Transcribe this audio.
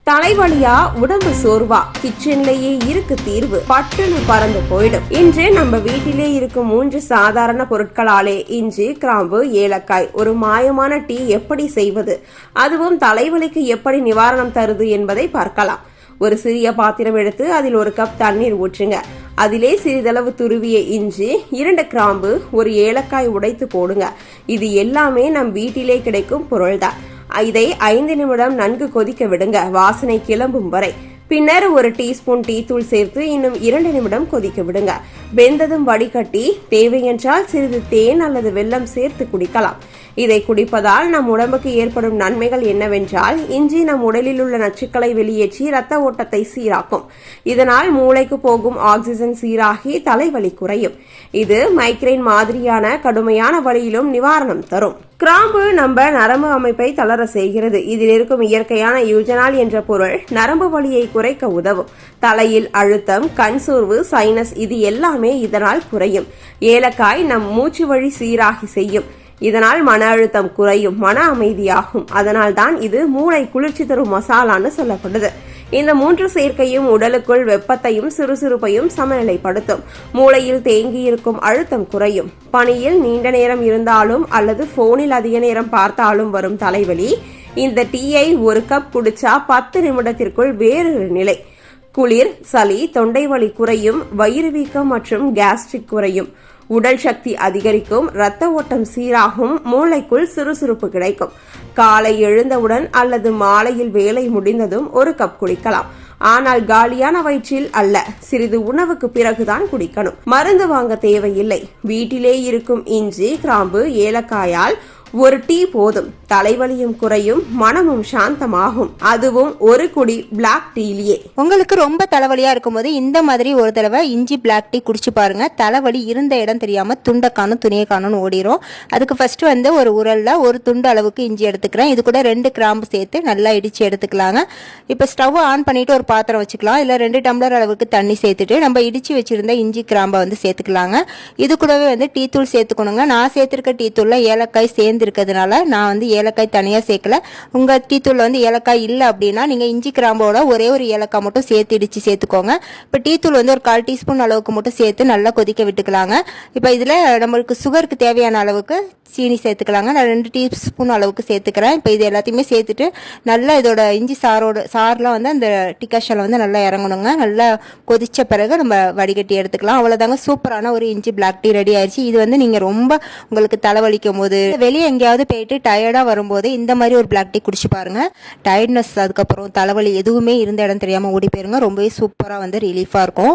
தலைவலியா, உடம்பு சோர்வா, கிச்சன்லயே இருக்கு தீர்வு, பட்டுன்னு பறந்து போயிடும். இன்று நம்ம வீட்டிலே இருக்கும் 3 சாதாரண பொருட்களாலே இஞ்சி, கிராம்பு, ஏலக்காய் ஒரு மாயமான டீ எப்படி செய்வது, அதுவும் தலைவலிக்கு எப்படி நிவாரணம் தருது என்பதை பார்க்கலாம். ஒரு சிறிய பாத்திரம் எடுத்து அதில் 1 கப் தண்ணீர் ஊற்றுங்க. அதிலே சிறிதளவு துருவிய இஞ்சி, 2 கிராம்பு, 1 ஏலக்காய் உடைத்து போடுங்க. இது எல்லாமே நம் வீட்டிலே கிடைக்கும் பொருள்தான். இதை 5 நிமிடம் நன்கு கொதிக்க விடுங்க, வாசனை கிளம்பும் வரை. பின்னர் 1 டீஸ்பூன் டீ தூள் சேர்த்து இன்னும் 2 நிமிடம் கொதிக்க விடுங்க. வெந்ததும் வடிகட்டி தேவையென்றால் சிறிது தேன் அல்லது வெல்லம் சேர்த்து குடிக்கலாம். இதை குடிப்பதால் நம் உடம்புக்கு ஏற்படும் நன்மைகள் என்னவென்றால், இஞ்சி நம் உடலில் உள்ள நச்சுக்களை வெளியேற்றி இரத்த ஓட்டத்தை சீராக்கும். இதனால் மூளைக்கு போகும் ஆக்சிஜன் சீராகி தலைவலி குறையும். இது மைக்ரைன் மாதிரியான கடுமையான வலியிலும் நிவாரணம் தரும். கிராம்பு நம்ம நரம்பு அமைப்பை தளர செய்கிறது. இதில் இருக்கும் இயற்கையான யூஜனால் என்ற பொருள் நரம்பு வலியை குறைக்க உதவும். தலையில் அழுத்தம், கண் சோர்வு, சைனஸ் இது எல்லாமே இதனால் குறையும். ஏலக்காய் நம் மூச்சு வழி சீராகி செய்யும். இதனால் மன அழுத்தம் குறையும், மன அமைதியாகும். அதனால் தான் இது மூளை குளிர்ச்சி தரும் மசாலான்னு சொல்லப்படுது. இந்த 3 சேர்க்கையும் உடலுக்குள் வெப்பத்தையும் சுறுசுறுப்பையும் சமநிலைப்படுத்தும். மூளையில் தேங்கி இருக்கும் அழுத்தம் குறையும். பணியில் நீண்ட நேரம் இருந்தாலும் அல்லது போனில் அதிக நேரம் பார்த்தாலும் வரும் தலைவலி, இந்த டீயை 1 கப் குடிச்சா 10 நிமிடத்திற்குள் வேறொரு நிலை. குளிர், சளி, தொண்டை வலி குறையும், வயிறு வீக்கம் மற்றும் கேஸ்ட்ரிக் குறையும். உடல் சக்தி அதிகரிக்கும், இரத்த ஓட்டம் சீராகும், மூளைக்குள் சுறுசுறுப்பு கிடைக்கும். காலை எழுந்தவுடன் அல்லது மாலையில் வேலை முடிந்ததும் 1 கப் குடிக்கலாம். ஆனால் காலியான வயிற்றில் அல்ல, சிறிது உணவுக்கு பிறகுதான் குடிக்கணும். மருந்து வாங்க தேவையில்லை. வீட்டிலே இருக்கும் இஞ்சி, கிராம்பு, ஏலக்காயால் 1 டீ போதும். தலைவலியும் குறையும், மனமும் சாந்தமாகும். அதுவும் 1 குடி பிளாக் டீலியே. உங்களுக்கு ரொம்ப தலைவலியா இருக்கும்போது இந்த மாதிரி ஒரு தடவை இஞ்சி பிளாக் டீ குடிச்சு பாருங்க. தலைவலி இருந்த இடம் தெரியாம துண்டை காணும், துணியை காணும்னு ஓடிரும். அதுக்கு ஃபர்ஸ்ட் ஒரு உரல்ல 1 துண்டு அளவுக்கு இஞ்சி எடுத்துக்கிறேன். இது கூட 2 கிராம்பு சேர்த்து நல்லா இடிச்சு எடுத்துக்கலாங்க. இப்ப ஸ்டவ் ஆன் பண்ணிட்டு ஒரு பாத்திரம் வச்சுக்கலாம். இல்ல 2 டம்ளர் அளவுக்கு தண்ணி சேர்த்துட்டு நம்ம இடிச்சு வச்சிருந்த இஞ்சி கிராம்பை சேர்த்துக்கலாங்க. இது கூடவே டீ தூள் சேர்த்துக்கணுங்க. நான் சேர்த்திருக்க டீ தூள்ல ஏலக்காய் இருக்கிறதுனால நான் ஏலக்காய் தனியா சேர்க்கல. உங்க டீ தூள்ல ஏலக்காய் இல்ல அப்படின்னா நீங்க இஞ்சி கிராம்போட ஒரே ஒரு ஏலக்காய் மட்டும் சேர்த்து இடிச்சு சேர்த்துக்கோங்க. இப்ப டீ தூள் 1/4 டீஸ்பூன் அளவுக்கு மட்டும் சேர்த்து நல்லா கொதிக்க விட்டுக்கலாங்க. இப்ப இதுல நம்மளுக்கு சுகருக்கு தேவையான அளவுக்கு சீனி சேர்த்துக்கலாங்க. நான் 2 டீஸ்பூன் அளவுக்கு சேர்த்துக்கிறேன். இப்போ இது எல்லாத்தையுமே சேர்த்துட்டு நல்லா இதோட இஞ்சி சாரெலாம் அந்த டிகாஷனில் நல்லா இறங்கணுங்க. நல்லா கொதிச்ச பிறகு நம்ம வடிகட்டி எடுத்துக்கலாம். அவ்வளோதாங்க, சூப்பரான ஒரு இஞ்சி பிளாக் டீ ரெடி ஆயிடுச்சு. இது நீங்கள் ரொம்ப உங்களுக்கு தலைவலிக்கும் போது, வெளியே எங்கேயாவது போயிட்டு டயர்டாக வரும்போது இந்த மாதிரி ஒரு பிளாக் டீ குடிச்சு பாருங்க. டயர்ட்னஸ், அதுக்கப்புறம் தலைவலி எதுவுமே இருந்த இடம் தெரியாமல் ஓடி போயிருங்க. ரொம்பவே சூப்பராக ரிலீஃபாக இருக்கும்.